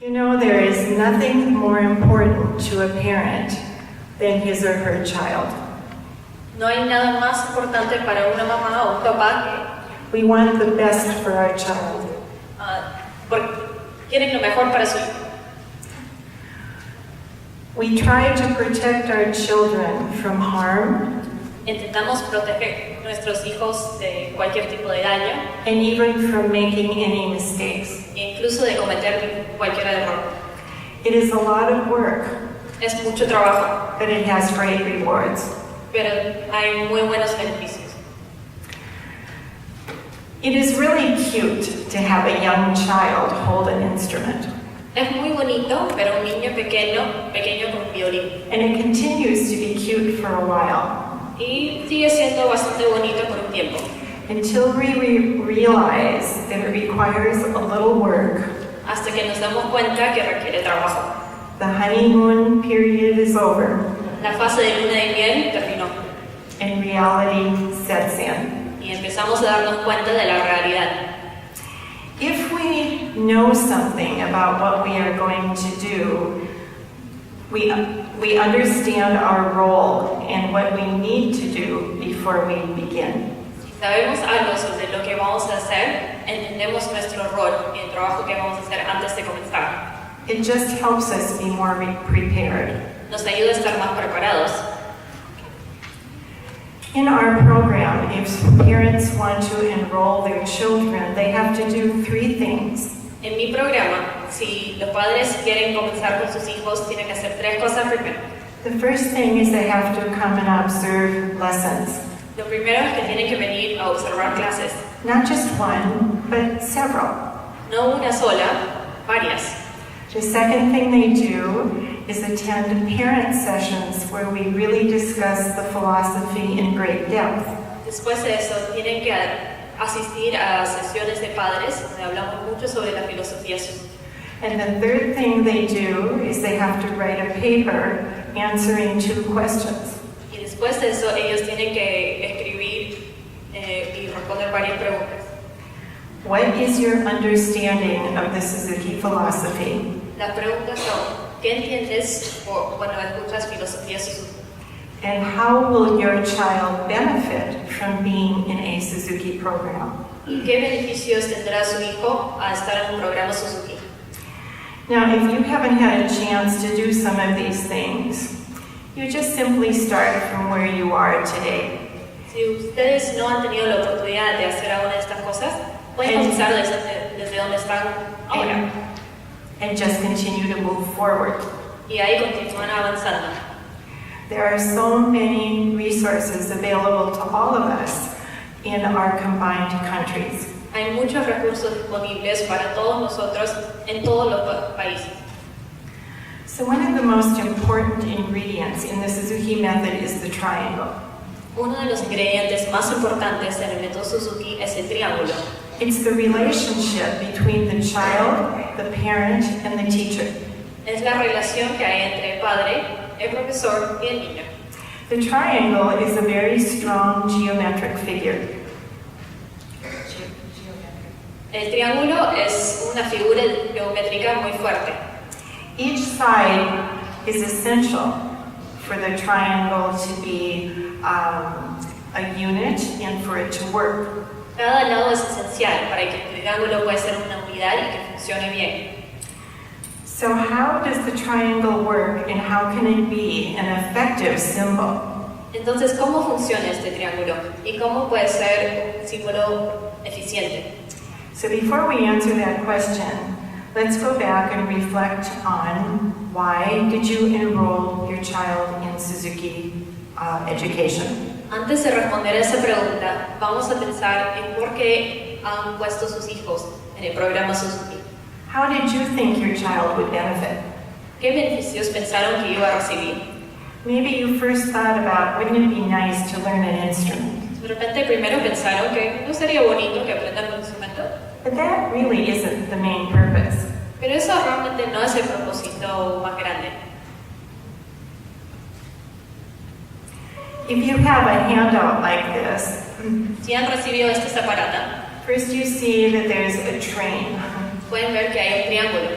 You know, there is nothing more important to a parent than his or her child. No hay nada más importante para una mamá o un papá We want the best for our child. porque quieren lo mejor para su hijo. We try to protect our children from harm Intentamos proteger nuestros hijos de cualquier tipo de daño, and even from making any mistakes. incluso de cometer cualquier error. It is a lot of work, Es mucho trabajo, but it has great rewards. pero hay muy buenos beneficios. It is really cute to have a young child hold an instrument, Es muy bonito ver a un niño pequeño con un violín. and it continues to be cute for a while Y sigue siendo bastante bonito por un tiempo, until we realize that it requires a little work. hasta que nos damos cuenta que requiere trabajo. The honeymoon period is over, La fase de luna de miel terminó and reality sets in. y empezamos a darnos cuenta de la realidad. If we know something about what we are going to do, we understand our role and what we need to do before we begin. Si sabemos algo sobre lo que vamos a hacer, entendemos nuestro rol y el trabajo que vamos a hacer antes de comenzar. It just helps us be more prepared. Nos ayuda a estar más preparados. In our program, if parents want to enroll their children, they have to do 3 things. En mi programa, si los padres quieren comenzar con sus hijos, tienen que hacer 3 cosas primero. The first thing is they have to come and observe lessons. Lo primero es que tienen que venir a observar clases. Not just one, but several. No una sola, varias. The second thing they do is attend parent sessions where we really discuss the philosophy in great depth. Después de eso, tienen que asistir a sesiones de padres donde hablamos mucho sobre la filosofía Suzuki. And the third thing they do is they have to write a paper answering 2 questions. Y después de eso, ellos tienen que escribir y responder varias preguntas. What is your understanding of the Suzuki philosophy? Las preguntas son, ¿qué entiendes cuando escuchas filosofía Suzuki? And how will your child benefit from being in a Suzuki program? ¿Y qué beneficios tendrá su hijo al estar en un programa Suzuki? Now, if you haven't had a chance to do some of these things, you just simply start from where you are today. Si ustedes no han tenido la oportunidad de hacer alguna de estas cosas, pueden comenzar desde donde están ahora. And just continue to move forward. Y ahí continúan avanzando. There are so many resources available to all of us in our combined countries. Hay muchos recursos disponibles para todos nosotros en todos los países. So one of the most important ingredients in the Suzuki method is the triangle. Uno de los ingredientes más importantes en el método Suzuki es el triángulo. It's the relationship between the child, the parent, and the teacher. Es la relación que hay entre el padre, el profesor y el niño. The triangle is a very strong geometric figure. El triángulo es una figura geométrica muy fuerte. Each side is essential for the triangle to be a unit and for it to work. Cada lado es esencial para que el triángulo pueda ser una unidad y que funcione bien. So how does the triangle work and how can it be an effective symbol? Entonces, ¿cómo funciona este triángulo? ¿Y cómo puede ser un símbolo eficiente? So before we answer that question, let's go back and reflect on why did you enroll your child in Suzuki education? Antes de responder a esa pregunta, vamos a pensar en por qué han puesto sus hijos en el programa Suzuki. How did you think your child would benefit? ¿Qué beneficios pensaron que iba a recibir? Maybe you first thought about, wouldn't it be nice to learn an instrument? De repente primero pensaron que no sería bonito que aprendan un instrumento, But that really isn't the main purpose. pero eso realmente no es el propósito más grande. If you have a handout like this, Si han recibido esta separata, first you see that there's a train. pueden ver que hay un triángulo.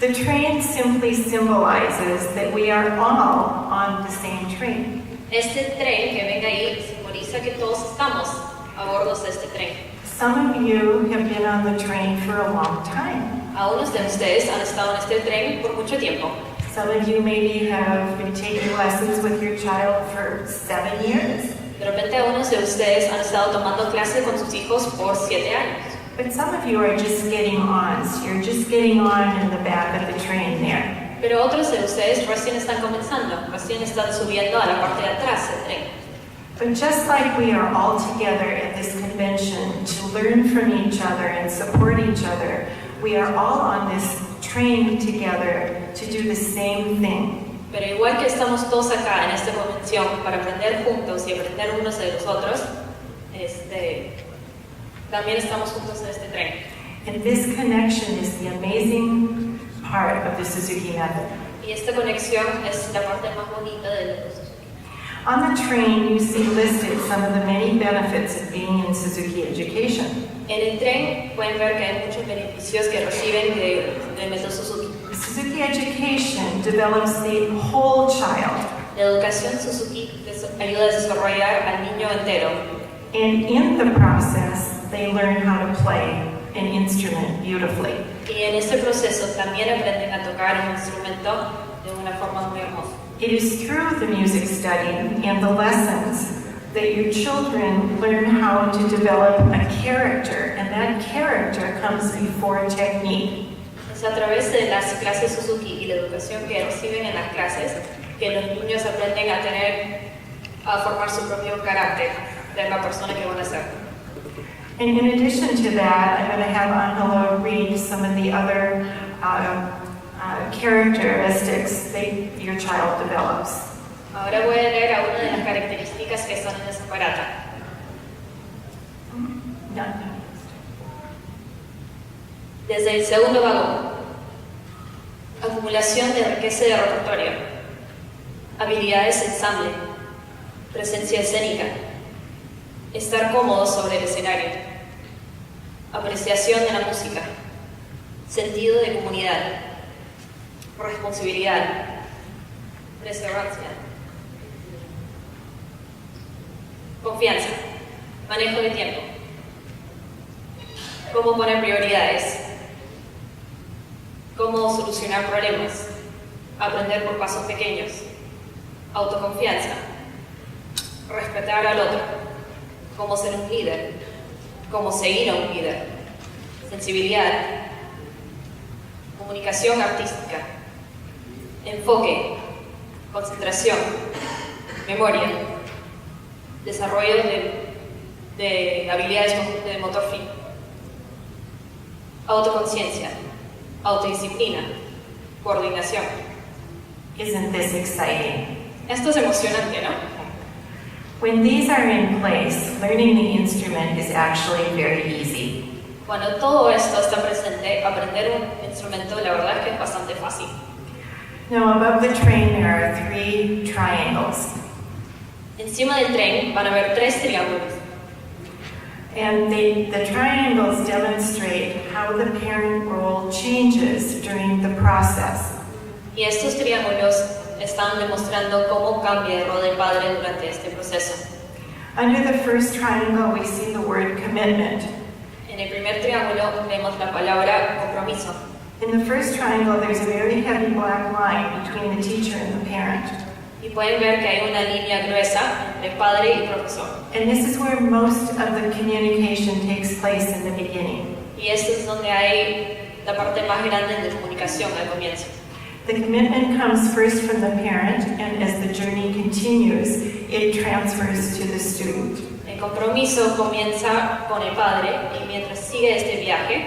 The train simply symbolizes that we are all on the same train. Este tren que ven ahí simboliza que todos estamos a bordo de este tren. Some of you have been on the train for a long time. Algunos de ustedes han estado en este tren por mucho tiempo. Some of you maybe have been taking lessons with your child for 7 years. De repente algunos de ustedes han estado tomando clases con sus hijos por 7 años. But some of you are just getting on. So you're just getting on in the back of the train there. Pero otros de ustedes recién están comenzando, recién están subiendo a la parte de atrás del tren. But just like we are all together at this convention to learn from each other and support each other, we are all on this train together to do the same thing. Pero igual que estamos todos acá en esta convención para aprender juntos y aprender unos de los otros, también estamos juntos en este tren. And this connection is the amazing part of the Suzuki method. Y esta conexión es la parte más bonita del proceso. On the train, you see listed some of the many benefits of being in Suzuki education. En el tren pueden ver que hay muchos beneficios que reciben del método Suzuki. Suzuki education develops the whole child. La educación Suzuki ayuda a desarrollar al niño entero. And in the process, they learn how to play an instrument beautifully. Y en este proceso también aprenden a tocar un instrumento de una forma muy hermosa. It is through the music study and the lessons that your children learn how to develop a character, and that character comes before technique. Es a través de las clases Suzuki y la educación que reciben en las clases que los niños aprenden a formar su propio carácter de la persona que van a ser. And in addition to that, I'm going to have Angela read some of the other characteristics that your child develops. Ahora voy a leer algunas de las características que están en esa parata. Desde el segundo vagón, acumulación de riqueza de repertorio, habilidades de ensamble, presencia escénica, estar cómodo sobre el escenario, apreciación de la música, sentido de comunidad, responsabilidad, perseverancia, confianza, manejo de tiempo, cómo poner prioridades, cómo solucionar problemas, aprender por pasos pequeños, autoconfianza, respetar al otro, cómo ser un líder, cómo seguir a un líder, sensibilidad, comunicación artística, enfoque, concentración, memoria, desarrollo de habilidades de motor fino, autoconciencia, autodisciplina, coordinación. Isn't this exciting? Esto es emocionante, ¿no? When these are in place, learning the instrument is actually very easy. Cuando todo esto está presente, aprender un instrumento la verdad es que es bastante fácil. Now, above the train there are 3 triangles. Encima del tren van a ver 3 triángulos. And the triangles demonstrate how the parent role changes during the process. Y estos triángulos están demostrando cómo cambia el rol del padre durante este proceso. Under the first triangle, we see the word commitment. En el primer triángulo vemos la palabra compromiso. In the first triangle, there's a very heavy black line between the teacher and the parent. Y pueden ver que hay una línea gruesa entre padre y profesor. And this is where most of the communication takes place in the beginning. Y esto es donde hay la parte más grande de comunicación al comienzo. The commitment comes first from the parent, and as the journey continues, it transfers to the student. El compromiso comienza con el padre y mientras sigue este viaje,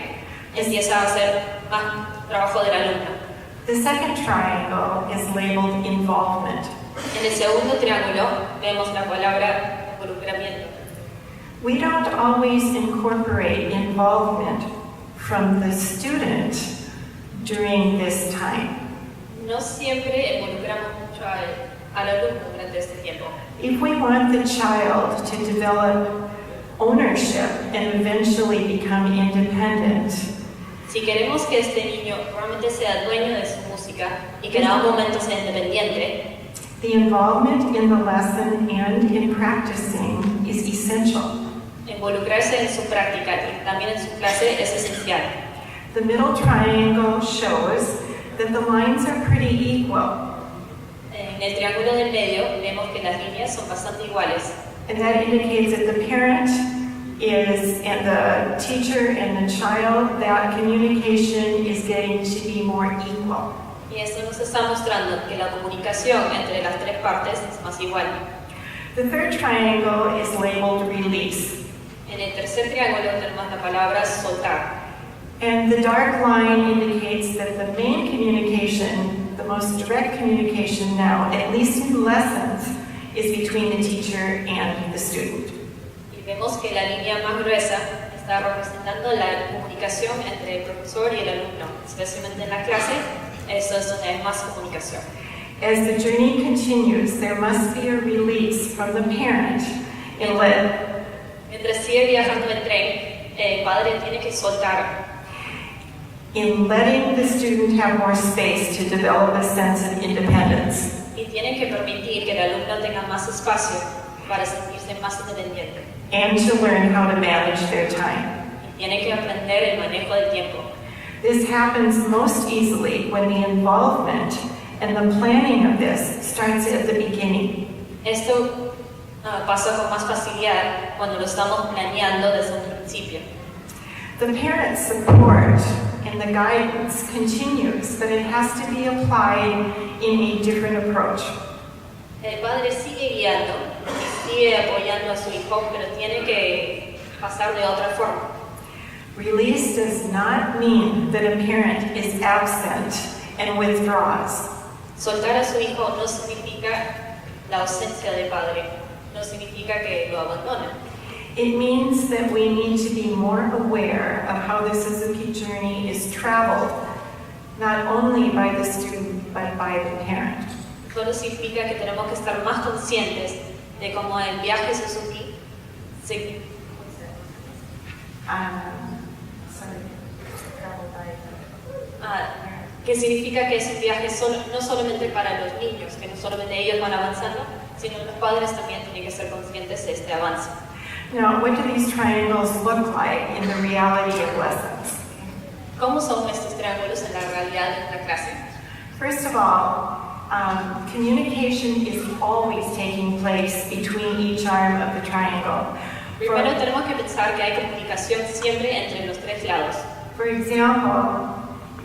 empieza a hacer más trabajo del alumno. The second triangle is labeled involvement. En el segundo triángulo vemos la palabra involucramiento. We don't always incorporate involvement from the student during this time. No siempre involucramos mucho al alumno durante este tiempo. If we want the child to develop ownership and eventually become independent, Si queremos que este niño realmente sea dueño de su música y que en algún momento sea independiente, the involvement in the lesson and in practicing is essential. involucrarse en su práctica y también en su clase es esencial. The middle triangle shows that the lines are pretty equal, En el triángulo del medio vemos que las líneas son bastante iguales. and that indicates that the parent is, and the teacher and the child, that communication is getting to be more equal. Y esto nos está mostrando que la comunicación entre las tres partes es más igual. The third triangle is labeled release, En el tercer triángulo tenemos la palabra soltar. and the dark line indicates that the main communication, the most direct communication now, at least in lessons, is between the teacher and the student. Y vemos que la línea más gruesa está representando la comunicación entre el profesor y el alumno, especialmente en la clase. Eso es donde hay más comunicación. As the journey continues, there must be a release from the parent in Mientras sigue viajando el tren, el padre tiene que soltar letting the student have more space to develop a sense of independence. y tiene que permitir que el alumno tenga más espacio para sentirse más independiente. And to learn how to manage their time. Y tiene que aprender el manejo del tiempo. This happens most easily when the involvement and the planning of this starts at the beginning. Esto pasa con más facilidad cuando lo estamos planeando desde un principio. The parent support and the guidance continues, but it has to be applied in a different approach. El padre sigue guiando y sigue apoyando a su hijo, pero tiene que pasar de otra forma. Release does not mean that a parent is absent and withdraws. Soltar a su hijo no significa la ausencia del padre, no significa que lo abandona. It means that we need to be more aware of how the Suzuki journey is traveled, not only by the student, but by the parent. Solo significa que tenemos que estar más conscientes de cómo el viaje Suzuki se... que significa que es un viaje no solamente para los niños, que no solamente ellos van avanzando, sino los padres también tienen que ser conscientes de este avance. Now, what do these triangles look like in the reality of lessons? ¿Cómo son estos triángulos en la realidad de la clase? First of all, communication is always taking place between each arm of the triangle. Primero tenemos que pensar que hay comunicación siempre entre los tres lados. For example,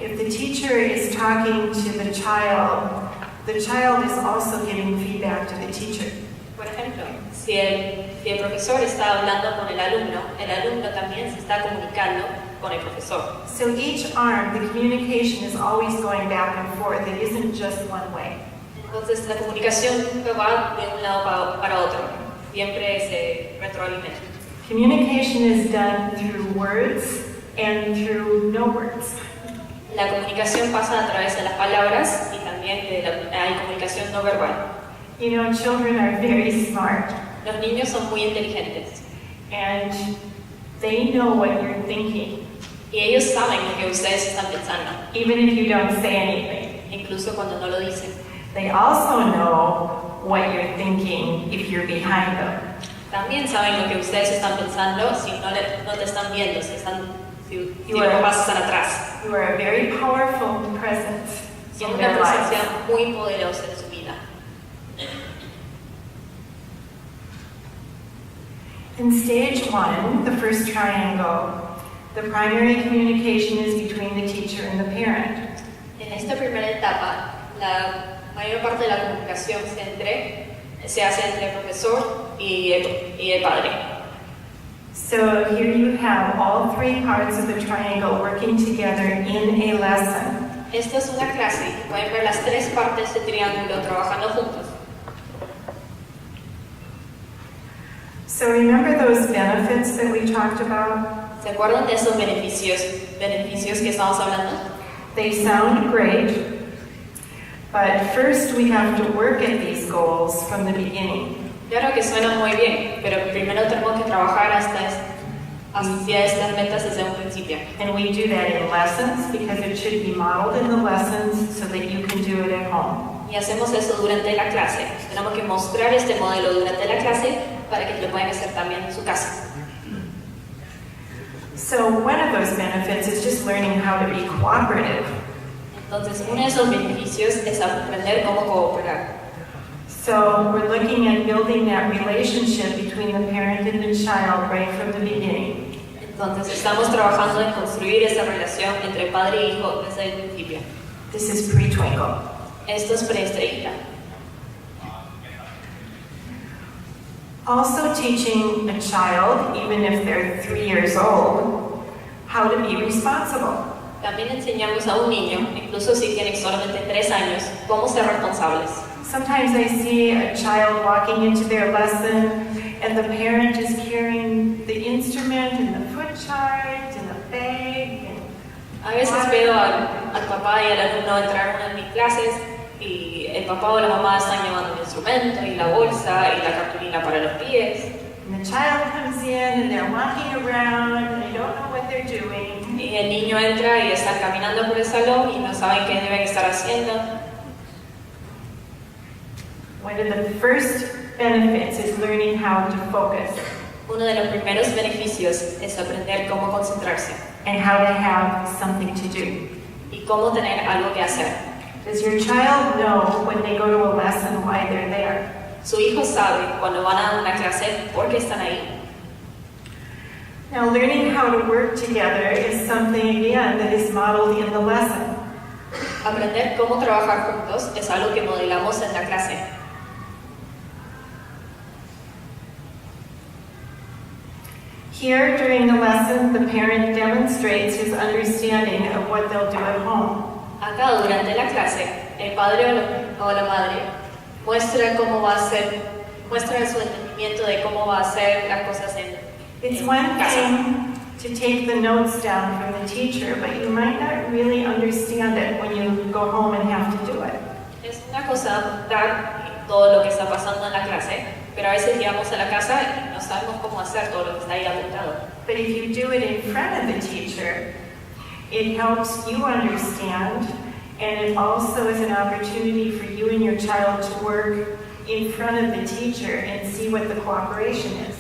if the teacher is talking to the child is also giving feedback to the teacher. Por ejemplo, si el profesor está hablando con el alumno también se está comunicando con el profesor. So each arm, the communication is always going back and forth. It isn't just one way. Entonces la comunicación nunca va de un lado para otro, siempre se retroalimenta. Communication is done through words and through no words. La comunicación pasa a través de las palabras y también hay comunicación no verbal. You know, children are very smart, Los niños son muy inteligentes and they know what you're thinking, y ellos saben lo que ustedes están pensando, even if you don't say anything. incluso cuando no lo dicen. They also know what you're thinking if you're behind them. También saben lo que ustedes están pensando si no te están viendo, si You los are- papás están atrás. You are a very powerful presence Son in una their presencia lives. muy poderosa en su vida. In stage one, the first triangle, the primary communication is between the teacher and the parent. En esta primera etapa, la mayor parte de la comunicación se hace entre el profesor y el padre. So here you have all three parts of the triangle working together in a lesson. Esta es una clase y pueden ver las tres partes del triángulo trabajando juntos. So remember those benefits that we talked about? ¿Se acuerdan de esos beneficios que estamos hablando? They sound great, but first we have to work at these goals from the beginning. Claro que suena muy bien, pero primero tenemos que trabajar hacia estas metas desde un principio. And we do that in lessons because it should be modeled in the lessons so that you can do it at home. Y hacemos eso durante la clase. Tenemos que mostrar este modelo durante la clase para que lo puedan hacer también en su casa. So one of those benefits is just learning how to be cooperative. Entonces, uno de esos beneficios es aprender cómo cooperar. So we're looking at building that relationship between the parent and the child right from the beginning. Entonces, estamos trabajando en construir esa relación entre padre e hijo desde el principio. This is pre-twinkle. Esto es preestrellita. Also teaching a child, even if they're 3 years old, how to be responsible. También enseñamos a un niño, incluso si tiene solamente 3 años, cómo ser responsables. Sometimes I see a child walking into their lesson and the parent is carrying the instrument and the foot chart and the bag. A veces veo al papá y al alumno entrar a una de mis clases y el papá o la mamá están llevando el instrumento y la bolsa y la cartulina para los pies. And the child comes in and they're walking around and they don't know what they're doing. Y el niño entra y están caminando por el salón y no saben qué deben estar haciendo. One of the first benefits is learning how to focus Uno de los primeros beneficios es aprender cómo concentrarse and how to have something to do. y cómo tener algo que hacer. Does your child know when they go to a lesson why they're there? Su hijo sabe cuando van a una clase por qué están ahí. Now, learning how to work together is something, again, that is modeled in the lesson. Aprender cómo trabajar juntos es algo que modelamos en la clase. Here, during the lesson, the parent demonstrates his understanding of what they'll do at home. Acá, durante la clase, el padre o la madre muestra cómo va a hacer, muestra su entendimiento de cómo va a hacer las cosas It's en one casa. thing to take the notes down from the teacher, but you might not really understand it when you go home and have to do it. Es una cosa dar todo lo que está pasando en la clase, pero a veces llegamos a la casa y no sabemos cómo hacer todo lo que está ahí apuntado. But if you do it in front of the teacher, it helps you understand, and it also is an opportunity for you and your child to work in front of the teacher and see what the cooperation is.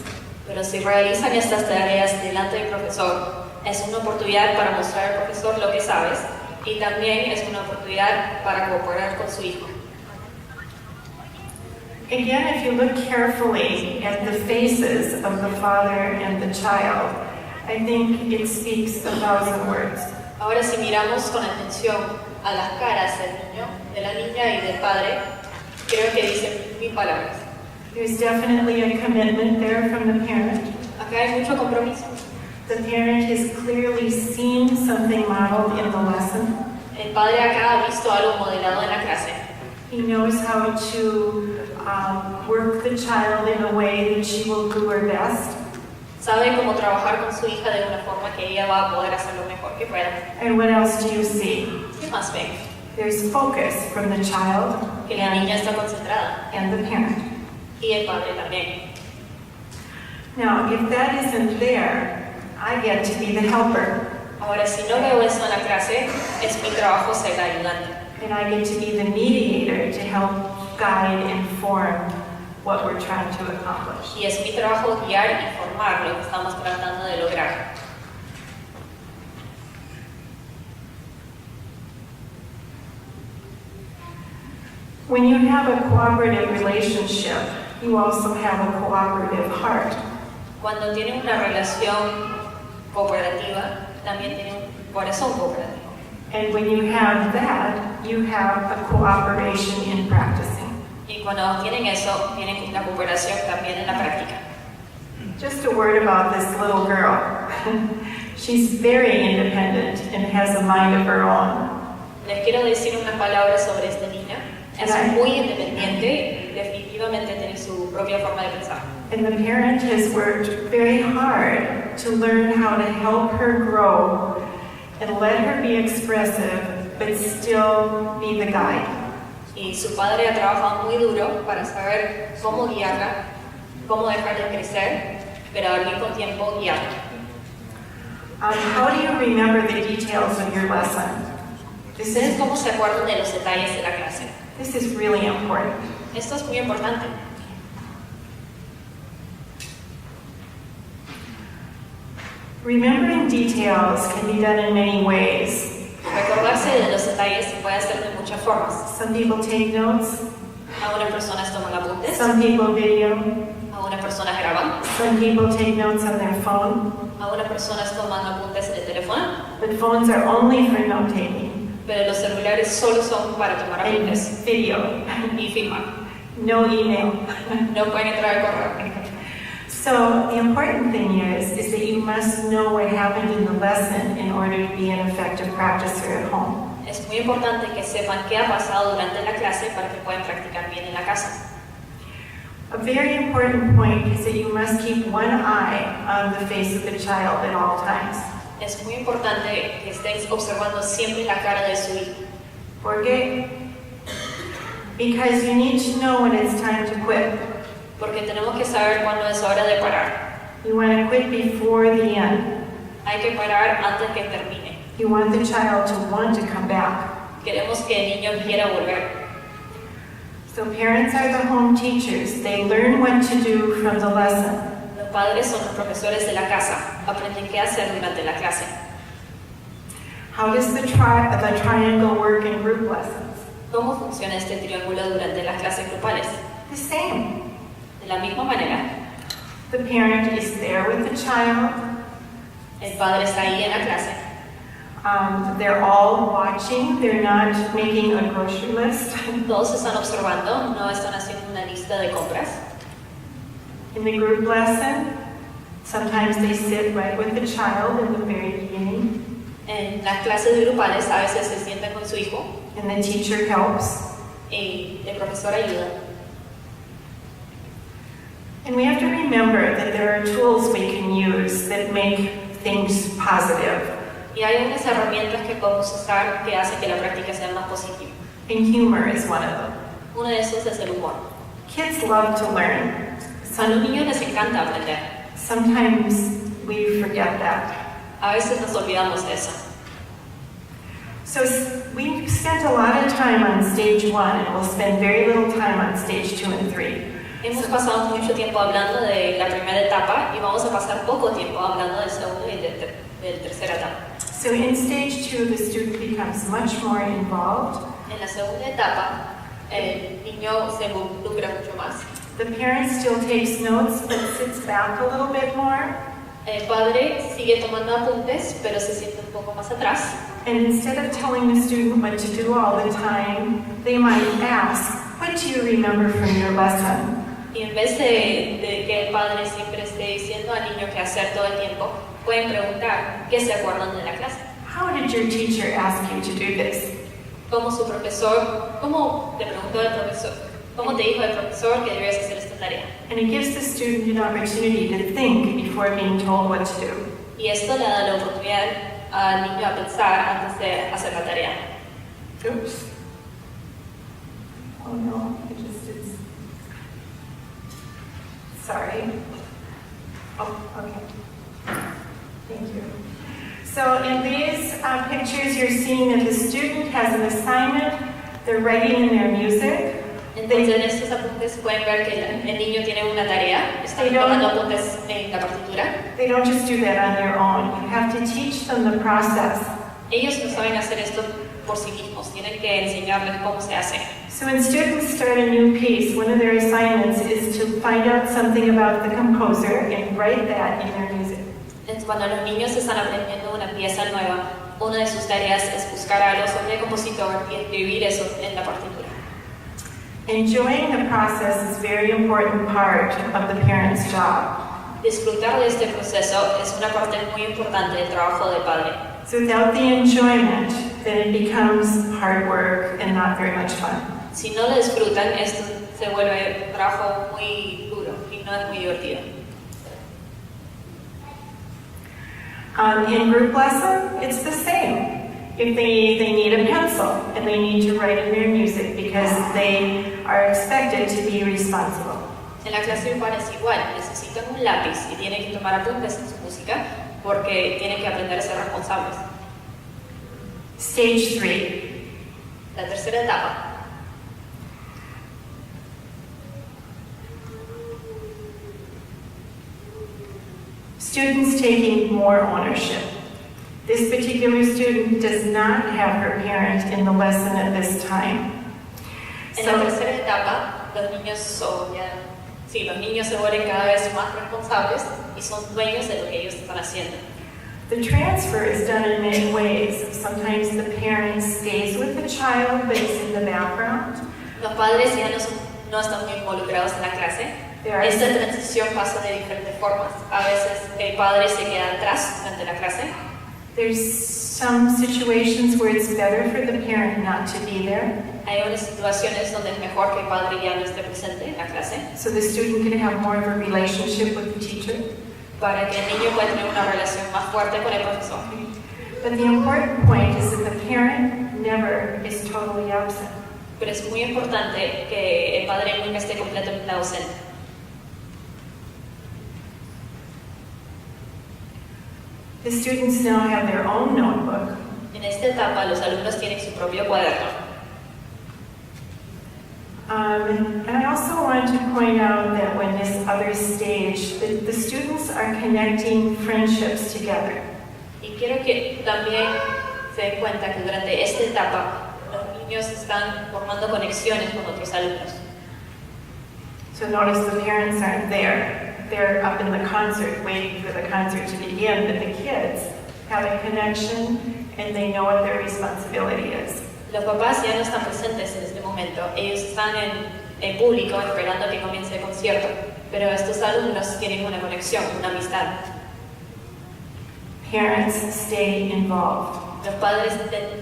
Pero si realizan estas tareas delante del profesor, es una oportunidad para mostrar al profesor lo que sabes y también es una oportunidad para cooperar con su hijo. Again, if you look carefully at the faces of the father and the child, I think it speaks 1,000 words. Ahora si miramos con atención a las caras del niño, de la niña y del padre, creo que dicen 1000 palabras. There's definitely a commitment there from the parent. Acá hay mucho compromiso. The parent has clearly seen something modeled in the lesson. El padre acá ha visto algo modelado en la clase. He knows how to work the child in a way that she will do her best. Sabe cómo trabajar con su hija de una forma que ella va a poder hacer lo mejor que pueda. And what else do you see? ¿Qué más ven? There's focus from the child Que la niña está concentrada and the parent. y el padre también. Now, if that isn't there, I get to be the helper, Ahora, si no veo eso en la clase, es mi trabajo ser la ayudante. and I get to be the mediator to help guide and form what we're trying to accomplish. Y es mi trabajo guiar y formar lo que estamos tratando de lograr. When you have a cooperative relationship, you also have a cooperative heart. Cuando tienen una relación cooperativa, también tienen un corazón cooperativo. And when you have that, you have a cooperation in practicing. Y cuando tienen eso, tienen una cooperación también en la práctica. Just a word about this little girl. She's very independent and has a mind of her own. Les quiero decir unas palabras sobre esta niña. Es muy independiente y definitivamente tiene su propia forma de pensar. And the parent has worked very hard to learn how to help her grow and let her be expressive, but still be the guide. Y su padre ha trabajado muy duro para saber cómo guiarla, cómo dejarla crecer, pero al mismo tiempo guiarla. How do you remember the details of your lesson? ¿Ustedes cómo se acuerdan de los detalles de la clase? This is really important. Esto es muy importante. Remembering details can be done in many ways. Recordarse de los detalles se puede hacer de muchas formas. Some people take notes, Algunas personas toman apuntes, some people video, algunas personas graban, some people take notes on their phone, algunas personas toman apuntes en el teléfono, but phones are only for note taking pero los celulares solo son para tomar and apuntes video, y filmar. no email. No pueden entrar al correo. So the important thing is that you must know what happened in the lesson in order to be an effective practicer at home. Es muy importante que sepan qué ha pasado durante la clase para que puedan practicar bien en la casa. A very important point is that you must keep one eye on the face of the child at all times. Es muy importante que estéis observando siempre la cara de su hijo. ¿Por qué? Because you need to know when it's time to quit. Porque tenemos que saber cuándo es hora de parar. You want to quit before the end. Hay que parar antes que termine. You want the child to want to come back. Queremos que el niño quiera volver. So parents are the home teachers. They learn what to do from the lesson. Los padres son los profesores de la casa. Aprenden qué hacer durante la clase. How does the triangle work in group lessons? ¿Cómo funciona este triángulo durante las clases grupales? The same. De la misma manera, The parent is there with the child. el padre está ahí en la clase. They're all watching. They're not making a grocery list. Todos están observando, no están haciendo una lista de compras. In the group lesson, sometimes they sit right with the child in the very beginning, En las clases grupales a veces se sientan con su hijo and the teacher helps. y el profesor ayuda. And we have to remember that there are tools we can use that make things positive. Y hay unas herramientas que podemos usar que hacen que la práctica sea más positiva. And humor is one of them. Uno de esos es el humor. Kids love to learn. A los niños les encanta aprender. Sometimes we forget that. A veces nos olvidamos de eso. So we spent a lot of time on stage 1, and we'll spend very little time on stage 2 and 3. Hemos pasado mucho tiempo hablando de la primera etapa y vamos a pasar poco tiempo hablando del segundo y del tercera etapa. So in stage 2, the student becomes much more involved. En la segunda etapa, el niño se involucra mucho más. The parent still takes notes, but sits back a little bit more. El padre sigue tomando apuntes, pero se siente un poco más atrás. And instead of telling the student what to do all the time, they might ask, what do you remember from your lesson? Y en vez de que el padre siempre esté diciendo al niño qué hacer todo el tiempo, pueden preguntar qué se acuerdan de la clase. How did your teacher ask you to do this? ¿Cómo su profesor, cómo te preguntó el profesor, cómo te dijo el profesor que debías hacer esta tarea? And it gives the student an opportunity to think before being told what to do. Y esto le da la oportunidad al niño a pensar antes de hacer la tarea. Oops. Oh no, I just did. Sorry. Oh, okay. Thank you. So in these pictures, you're seeing that the student has an assignment. They're writing in their music. Entonces en estos apuntes pueden ver que el niño tiene una tarea, están tomando apuntes en la partitura. They don't just do that on their own. You have to teach them the process. Ellos no saben hacer esto por sí mismos, tienen que enseñarles cómo se hace. So when students start a new piece, one of their assignments is to find out something about the composer and write that in their music. Entonces, cuando los niños están aprendiendo una pieza nueva, una de sus tareas es buscar algo sobre el compositor y escribir eso en la partitura. Enjoying the process is a very important part of the parent's job. Disfrutar de este proceso es una parte muy importante del trabajo del padre. So without the enjoyment, then it becomes hard work and not very much fun. Si no lo disfrutan, esto se vuelve un trabajo muy duro y no es muy divertido. In group lesson, it's the same. If they need a pencil and they need to write in their music because they are expected to be responsible. En la clase grupal es igual, necesitan un lápiz y tienen que tomar apuntes en su música porque tienen que aprender a ser responsables. Stage 3. La tercera etapa. Students taking more ownership. This particular student does not have her parent in the lesson at this time. En la tercera etapa, los niños se vuelven cada vez más responsables y son dueños de lo que ellos están haciendo. The transfer is done in many ways. Sometimes the parent stays with the child but is in the background. Los padres ya no están muy involucrados en la clase. Esta transición pasa de diferentes formas. A veces el padre se queda atrás durante la clase. There's some situations where it's better for the parent not to be there, Hay unas situaciones donde es mejor que el padre ya no esté presente en la clase so the student can have more of a relationship with the teacher. para que el niño pueda tener una relación más fuerte con el profesor. But the important point is that the parent never is totally absent. Pero es muy importante que el padre nunca esté completamente ausente. The students now have their own notebook. En esta etapa, los alumnos tienen su propio cuaderno. And I also want to point out that when this other stage, the students are connecting friendships together. Y quiero que también se den cuenta que durante esta etapa, los niños están formando conexiones con otros alumnos. So notice the parents aren't there. They're up in the concert waiting for the concert to begin, but the kids have a connection and they know what their responsibility is. Los papás ya no están presentes en este momento. Ellos están en público esperando a que comience el concierto. Pero estos alumnos tienen una conexión, una amistad. Parents stay involved. Los padres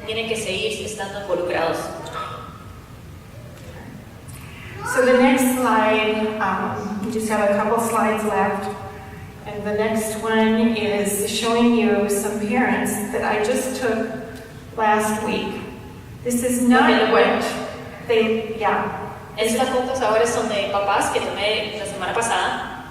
tienen que seguir estando involucrados. So the next slide, we just have a couple slides left. And the next one is showing you some parents that I just took last week. This is not what they, Estas fotos ahora son de papás que tomé la semana pasada.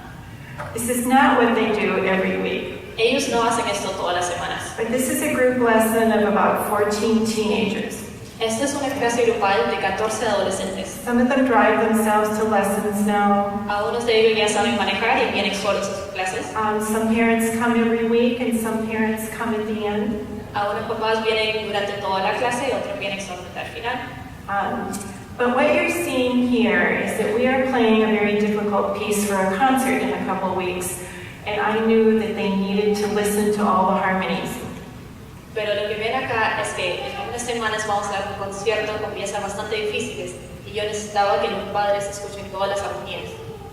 This is not what they do every week. Ellos no hacen esto todas las semanas. But this is a group lesson of about 14 teenagers. Esta es una clase grupal de 14 adolescentes. Some of them drive themselves to lessons now. Algunos de ellos ya saben manejar y vienen solos a sus clases. Some parents come every week and some parents come at the end. Algunos papás vienen durante toda la clase y otros vienen solamente al final. But what you're seeing here is that we are playing a very difficult piece for a concert in a couple weeks, and I knew that they needed to listen to all the harmonies. Pero lo que ven acá es que en unas semanas vamos a dar un concierto con piezas bastante difíciles y yo necesitaba que los padres escuchen todas las armonías.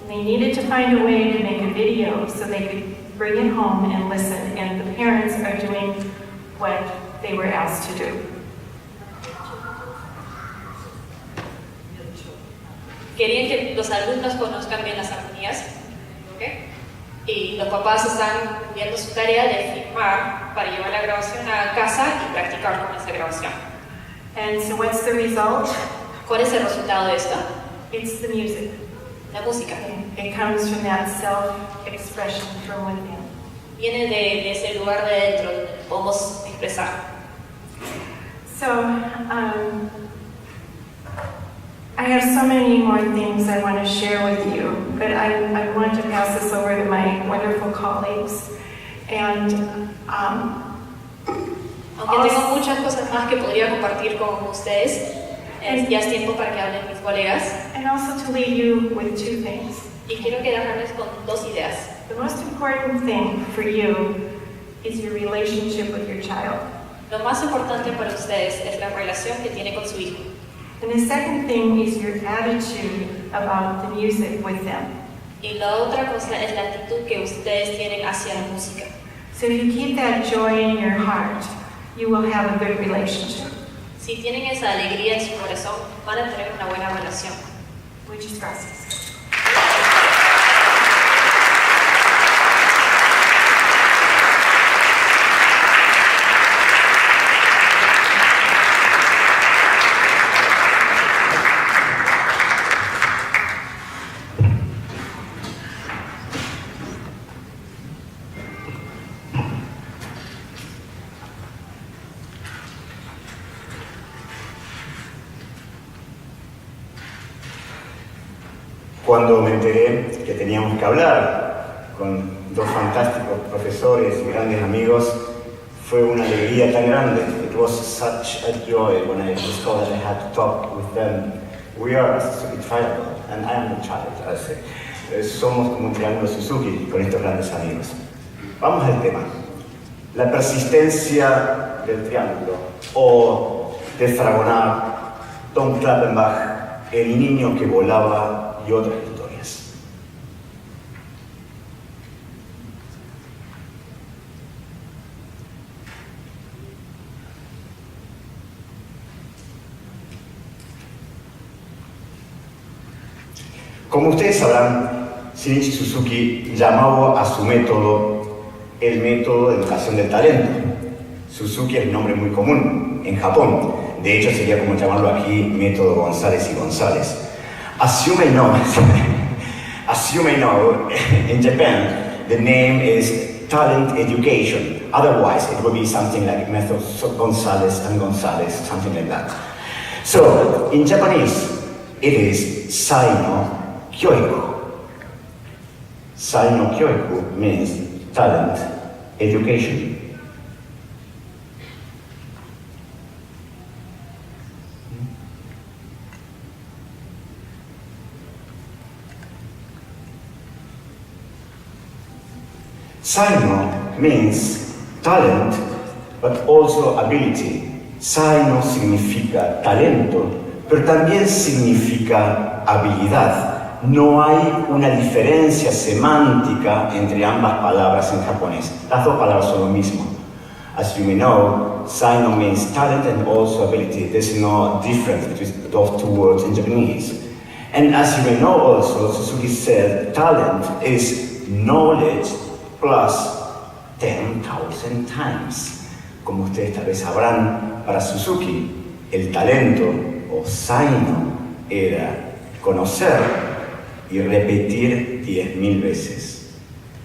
They needed to find a way to make a video so they could bring it home and listen, and the parents are doing what they were asked to do. Querían que los alumnos conozcan bien las armonías, ¿okay? Y los papás están viendo su tarea de filmar para llevar la grabación a casa y practicar con esa grabación. And so what's the result? ¿Cuál es el resultado de esto? It's the music. La música. It comes from that self-expression from within. Viene de ese lugar de dentro donde podemos expresar. So, I have so many more things I want to share with you, but I want to pass this over to my wonderful colleagues. And aunque tengo muchas cosas más que podría compartir con ustedes, ya es tiempo para que hablen mis colegas. And also to leave you with two things. Y quiero quedarles con dos ideas. The most important thing for you is your relationship with your child. Lo más importante para ustedes es la relación que tiene con su hijo. And the second thing is your attitude about the music with them. Y la otra cosa es la actitud que ustedes tienen hacia la música. So if you keep that joy in your heart, you will have a good relationship. Si tienen esa alegría en su corazón, van a tener una buena relación. Muchas gracias. Cuando me enteré que teníamos que hablar con dos fantásticos profesores y grandes amigos, fue una alegría tan grande. It was such a joy when I discovered that I had to talk with them. We are a Suzuki triangle, and I am the child, I say. Somos como un triángulo Suzuki con estos grandes amigos. Vamos al tema. La persistencia del triángulo, o de Fragonard, Tom Klappenbach, El niño que volaba y otras historias. Como ustedes sabrán, Shinichi Suzuki llamaba a su método el método de educación del talento. Suzuki es un nombre muy común en Japón. De hecho, sería como llamarlo aquí método González y González. As you may know, in Japan, the name is talent education. Otherwise, it would be something like method González and González, something like that. So, in Japanese, it is Sai no Kyoiku. Sai no Kyoiku means talent education. Sai no means talent, but also ability. Sai no significa talento, pero también significa habilidad. No hay una diferencia semántica entre ambas palabras en japonés. Las dos palabras son lo mismo. As you may know, sai no means talent and also ability. There's no difference between those two words in Japanese. And as you may know also, Suzuki said talent is knowledge plus 10,000 times. Como ustedes tal vez sabrán, para Suzuki, el talento o sai no era conocer y repetir 10.000 veces.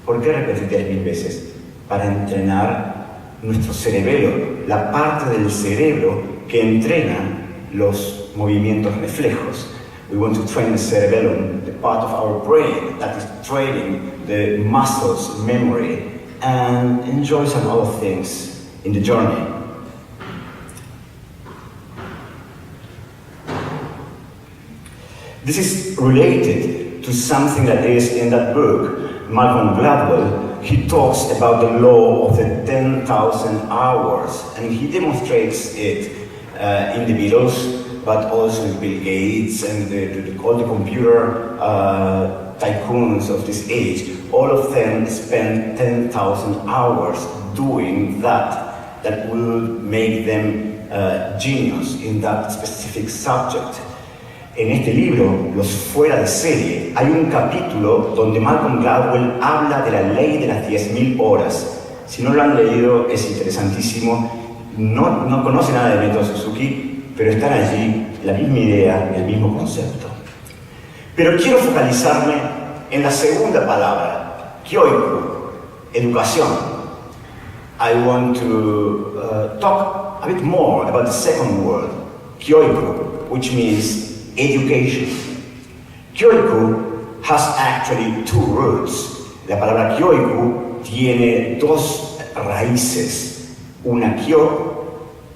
¿Por qué repetir 10.000 veces? Para entrenar nuestro cerebelo, la parte del cerebro que entrena los movimientos reflejos. We want to train the cerebellum, the part of our brain that is training the muscles, memory, and enjoy some other things in the journey. This is related to something that is in that book, Malcolm Gladwell. He talks about the law of the 10,000 hours, and he demonstrates it in the Beatles, but also with Bill Gates and all the computer tycoons of this age. All of them spend 10,000 hours doing that will make them genius in that specific subject. En este libro, Los fuera de serie, hay un capítulo donde Malcolm Gladwell habla de la ley de las 10.000 horas. Si no lo han leído, es interesantísimo. No conocen nada del método Suzuki, pero están allí la misma idea, el mismo concepto. Pero quiero focalizarme en la segunda palabra, kyoiku, educación. I want to talk a bit more about the second word, kyoiku, which means education. Kyoiku has actually two roots. La palabra kyoiku tiene dos raíces, una kyo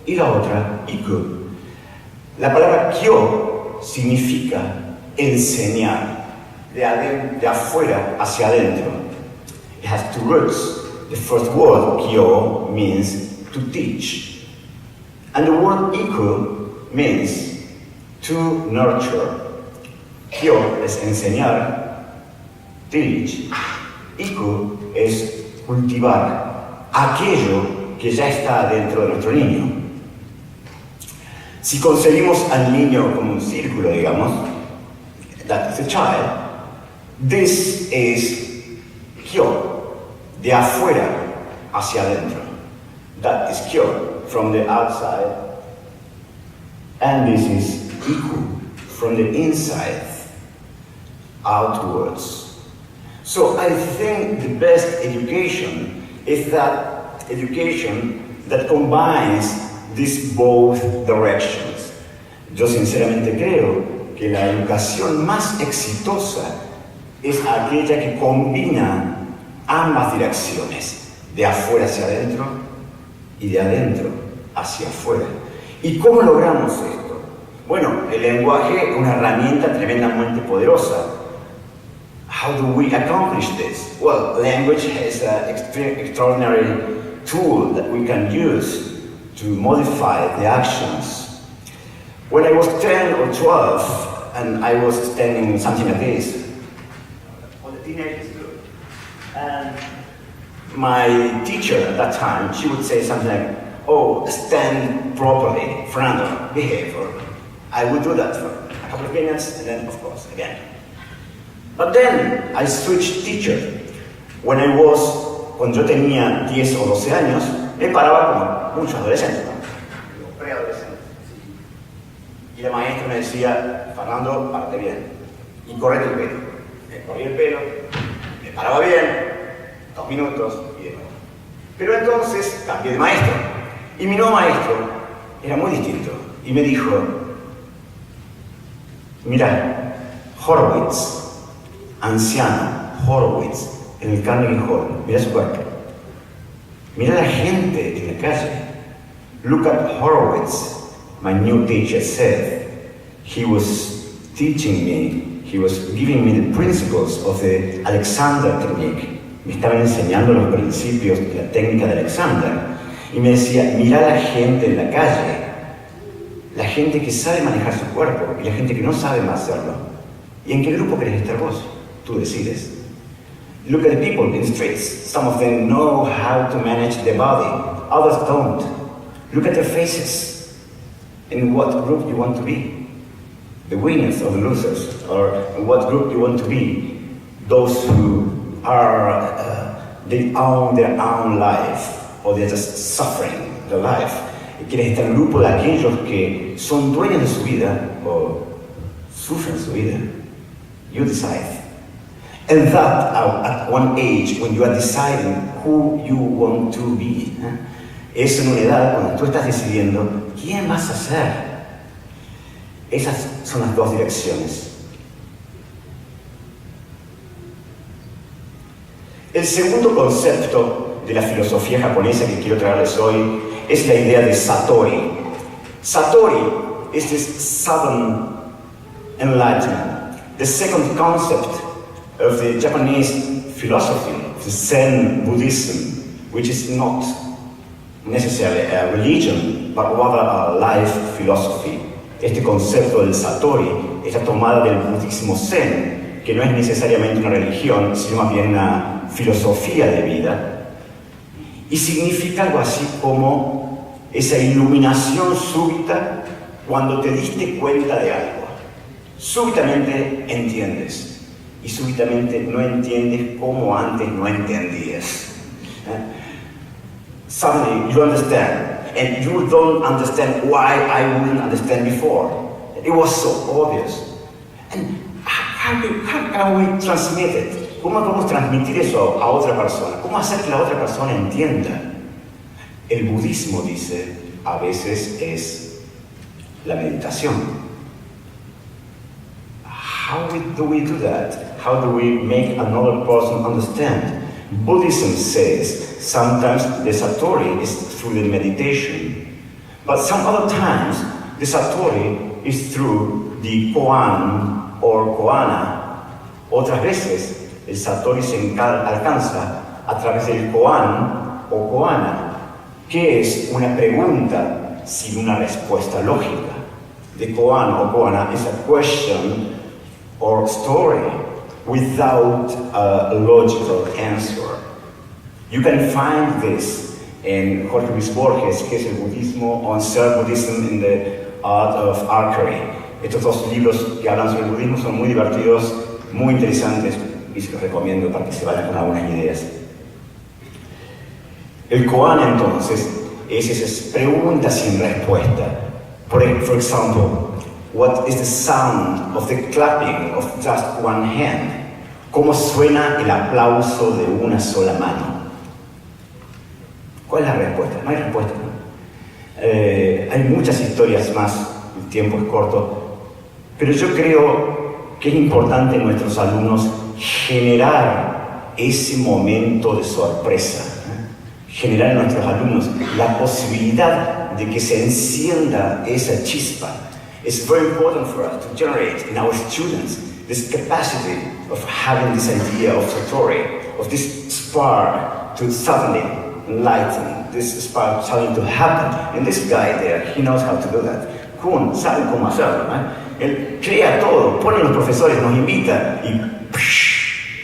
y la otra iku. La palabra kyo significa enseñar, de afuera hacia adentro. It has two roots. The first word, kyo, means to teach. And the word iku means to nurture. Kyo es enseñar, teach. Iku es cultivar aquello que ya está dentro de nuestro niño. Si concebimos al niño como un círculo, digamos, that is a child, this is kyo, de afuera hacia adentro. That is kyo, from the outside, and this is iku, from the inside outwards. So I think the best education is that education that combines these both directions. Yo sinceramente creo que la educación más exitosa es aquella que combina ambas direcciones, de afuera hacia adentro y de adentro hacia afuera. ¿Y cómo logramos esto? Bueno, el lenguaje es una herramienta tremendamente poderosa. How do we accomplish this? Well, language is an extraordinary tool that we can use to modify the actions. When I was 10 or 12 and I was standing something like this, all the teenagers do, and my teacher at that time, she would say something like, oh, stand properly, Fernando, behave. Or I would do that for a couple of minutes and then, of course, again. But then I switched teacher. Cuando yo tenía 10 o 12 años, me paraba como muchos adolescentes, ¿no? Preadolescentes. Y la maestra me decía, Fernando, párate bien y correte el pelo. Me corría el pelo, me paraba bien, 2 minutos y de nuevo. Pero entonces cambié de maestro. Y mi nuevo maestro era muy distinto. Y me dijo, mira, Horowitz, anciano, Horowitz, en el Carnegie Hall, mira su cuerpo. Mira la gente en la calle. Look at Horowitz, my new teacher said. He was teaching me, he was giving me the principles of the Alexander technique. Me estaba enseñando los principios de la técnica de Alexander. Y me decía, mira la gente en la calle. La gente que sabe manejar su cuerpo y la gente que no sabe más hacerlo. ¿Y en qué grupo querés estar vos? Tú decides. Look at the people in the streets. Some of them know how to manage their body. Others don't. Look at their faces. In what group you want to be? The winners or the losers? Or in what group you want to be? Those who are, they own their own life, or they're just suffering their life. ¿Quieres estar en el grupo de aquellos que son dueños de su vida o sufren su vida? You decide. And that at one age, when you are deciding who you want to be, es en una edad cuando tú estás decidiendo quién vas a ser. Esas son las dos direcciones. El segundo concepto de la filosofía japonesa que quiero traerles hoy es la idea de Satori. Satori is this sudden enlightenment, the second concept of the Japanese philosophy, the Zen Buddhism, which is not necessarily a religion, but rather a life philosophy. Este concepto del Satori está tomado del budismo Zen, que no es necesariamente una religión, sino más bien una filosofía de vida, y significa algo así como esa iluminación súbita cuando te diste cuenta de algo. Súbitamente entiendes. Y súbitamente no entiendes como antes no entendías. Suddenly you understand, and you don't understand why I wouldn't understand before. It was so obvious. And how can we transmit it? ¿Cómo podemos transmitir eso a otra persona? ¿Cómo hacer que la otra persona entienda? El budismo dice, a veces es la meditación. How do we do that? How do we make another person understand? Buddhism says sometimes the Satori is through the meditation, but some other times the Satori is through the Koan or Koana. Otras veces el Satori se alcanza a través del Koan o Koana, que es una pregunta sin una respuesta lógica. The Koan o Koana is a question or story without a logical answer. You can find this in Jorge Luis Borges, que es el budismo, on Self-Buddhism in the Art of Archery. Estos dos libros que hablan sobre el budismo son muy divertidos, muy interesantes, y se los recomiendo para que se vayan con algunas ideas. El koan, entonces, es esas preguntas sin respuesta. For example, what is the sound of the clapping of just one hand? ¿Cómo suena el aplauso de una sola mano? ¿Cuál es la respuesta? No hay respuesta, ¿no? Hay muchas historias más, el tiempo es corto, Pero yo creo que es importante en nuestros alumnos generar ese momento de sorpresa, generar en nuestros alumnos la posibilidad de que se encienda esa chispa. It's very important for us to generate in our students this capacity of having this idea of satori, of this spark to suddenly enlighten, this spark starting to happen. And this guy there, he knows how to do that. Kun sabe cómo hacerlo, Él crea todo, pone a los profesores, nos invita y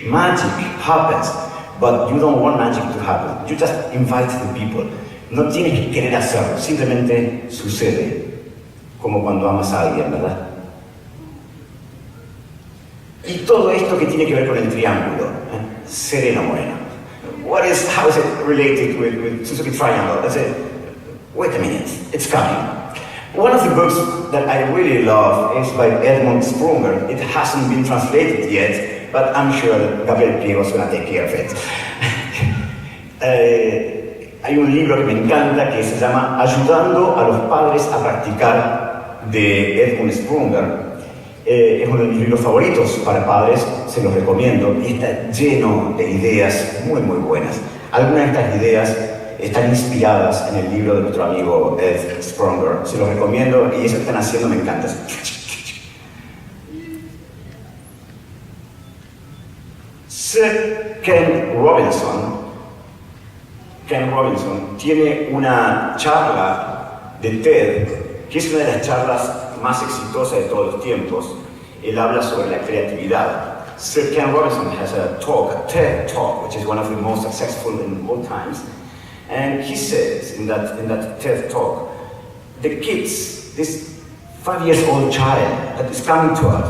magic happens. But you don't want magic to happen. You just invite the people. No tienes que querer hacerlo, simplemente sucede. Como cuando amas a alguien, ¿verdad? Y todo esto que tiene que ver con el triángulo, Sereno Moreno. How is it related with Suzuki Triangle? I said, wait a minute, it's coming. One of the books that I really love is by Edmund Sprunger. It hasn't been translated yet, but I'm sure that Gabriel Pliego is going to take care of it. Hay un libro que me encanta que se llama Ayudando a los padres a practicar, de Edmund Sprunger. Es uno de mis libros favoritos para padres, se los recomiendo, y está lleno de ideas muy muy buenas. Algunas de estas ideas están inspiradas en el libro de nuestro amigo Ed Sprunger, se los recomiendo y eso que están haciendo me encanta. Sir Ken Robinson tiene una charla de TED que es una de las charlas más exitosas de todos los tiempos. Él habla sobre la creatividad. Sir Ken Robinson has a TED Talk, which is one of the most successful in all times. And he says in that TED Talk, the kids, this 5-year-old child that is coming to us,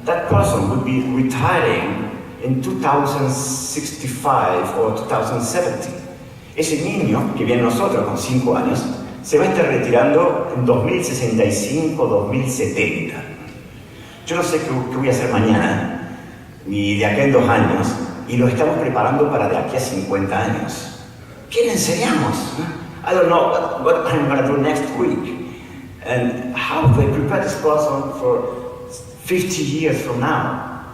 that person would be retiring in 2065 or 2070. Ese niño que viene a nosotros con 5 años se va a estar retirando en 2065, 2070. Yo no sé qué voy a hacer mañana, ni de acá en 2 años, y lo estamos preparando para de aquí a 50 años. ¿Qué le enseñamos? I don't know what I'm going to do next week. And how do I prepare this person for 50 years from now?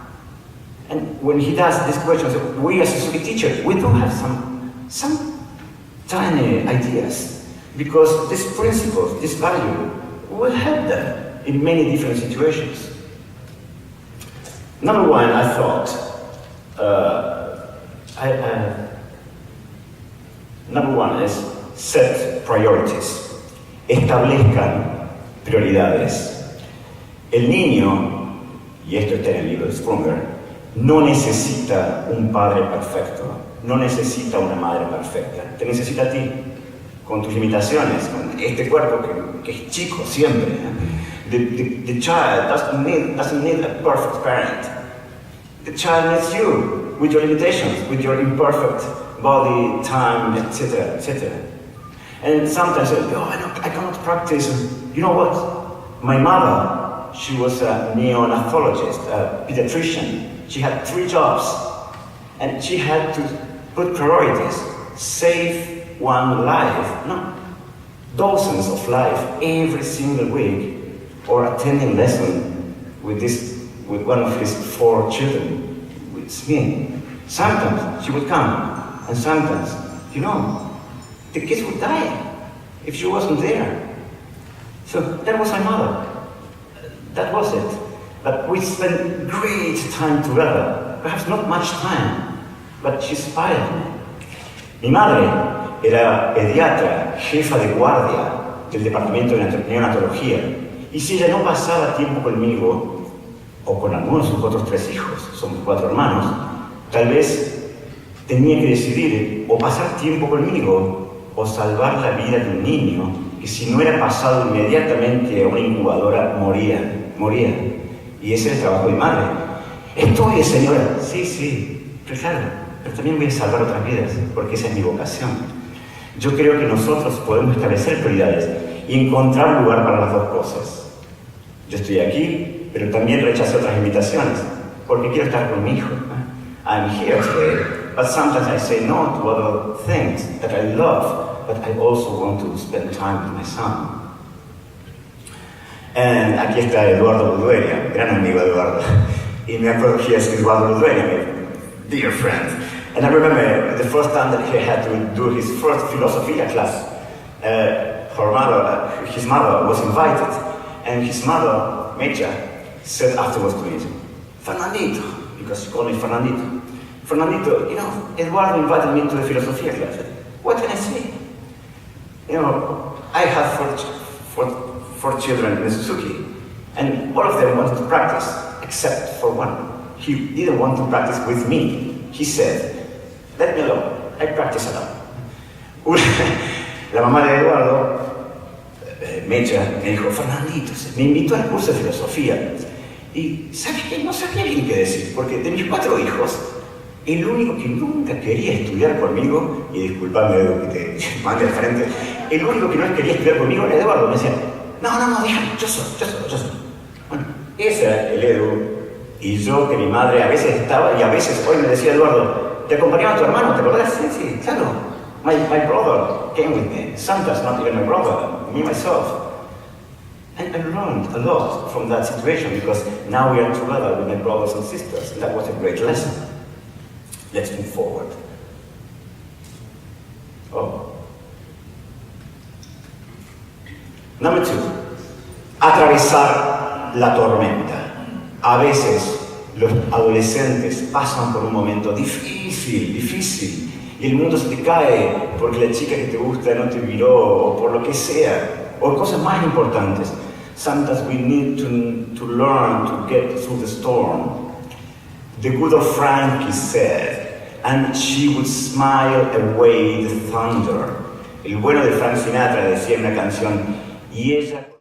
And when he does this question, we as Suzuki teachers, we do have some tiny ideas. Because these principles, this value, will help them in many different situations. Number one, I thought, number one is set priorities. Establezcan prioridades. El niño, y esto está en el libro de Sprunger, no necesita un padre perfecto, no necesita una madre perfecta, te necesita a ti. Con tus limitaciones, con este cuerpo que es chico siempre. The child doesn't need a perfect parent. The child needs you, with your limitations, with your imperfect body, time, etc., etc. And sometimes I cannot practice. You know what? My mother, she was a neonatologist, a pediatrician. She had 3 jobs, and she had to put priorities, save one life, no, dozens of lives every single week, or attending lesson with one of his 4 children, with me. Sometimes she would come, and sometimes, the kids would die if she wasn't there. So that was my mother. That was it. But we spent great time together, perhaps not much time, but she inspired me. Mi madre era pediatra, jefa de guardia del departamento de neonatología, y si ella no pasaba tiempo conmigo, o con algunos de sus otros 3 hijos, somos 4 hermanos, tal vez tenía que decidir o pasar tiempo conmigo, o salvar la vida de un niño, que si no era pasado inmediatamente a una incubadora, moría. Y ese era el trabajo de mi madre. Estoy, señora, sí, pero claro, pero también voy a salvar otras vidas, porque esa es mi vocación. Yo creo que nosotros podemos establecer prioridades y encontrar lugar para las 2 cosas. Yo estoy aquí, pero también rechacé otras invitaciones, porque quiero estar con mi hijo. I'm here today, but sometimes I say no to other things that I love, but I also want to spend time with my son. And aquí está Eduardo Ludueña, gran amigo Eduardo. Y me acuerdo que es Eduardo Ludueña, my dear friend. And I remember the first time that he had to do his first philosophy class. His mother was invited, and his mother, Mecha, said afterwards to me, Fernandito, because she called me Fernandito. Fernandito, you know, Eduardo invited me to the philosophy class. What can I say? You know, I have four children in Suzuki, and all of them wanted to practice, except for one. He didn't want to practice with me. He said, let me alone, I practice alone. La mamá de Eduardo, Mecha, me dijo, Fernandito, me invitó al curso de filosofía. Y ¿sabes qué? No sabía bien qué decir, porque de mis 4 hijos, el único que nunca quería estudiar conmigo, y disculpame Edu que te mande al frente, el único que no quería estudiar conmigo era Eduardo. Me decía, no, déjame, yo solo. Bueno, ese era el Edu, y yo que mi madre a veces estaba, y a veces hoy me decía Eduardo, ¿te acompañaba tu hermano? ¿Te acordás? Sí, claro. My brother came with me. Santa's not even my brother, me myself. And I learned a lot from that situation because now we are together with my brothers and sisters, and that was a great lesson. Let's move forward. Number 2. Atravesar la tormenta. A veces los adolescentes pasan por un momento difícil, y el mundo se te cae porque la chica que te gusta no te miró, o por lo que sea, o cosas más importantes. Sometimes we need to learn to get through the storm. The good old Frankie said, and she would smile away the thunder. El bueno de Frank Sinatra decía en una canción, y ella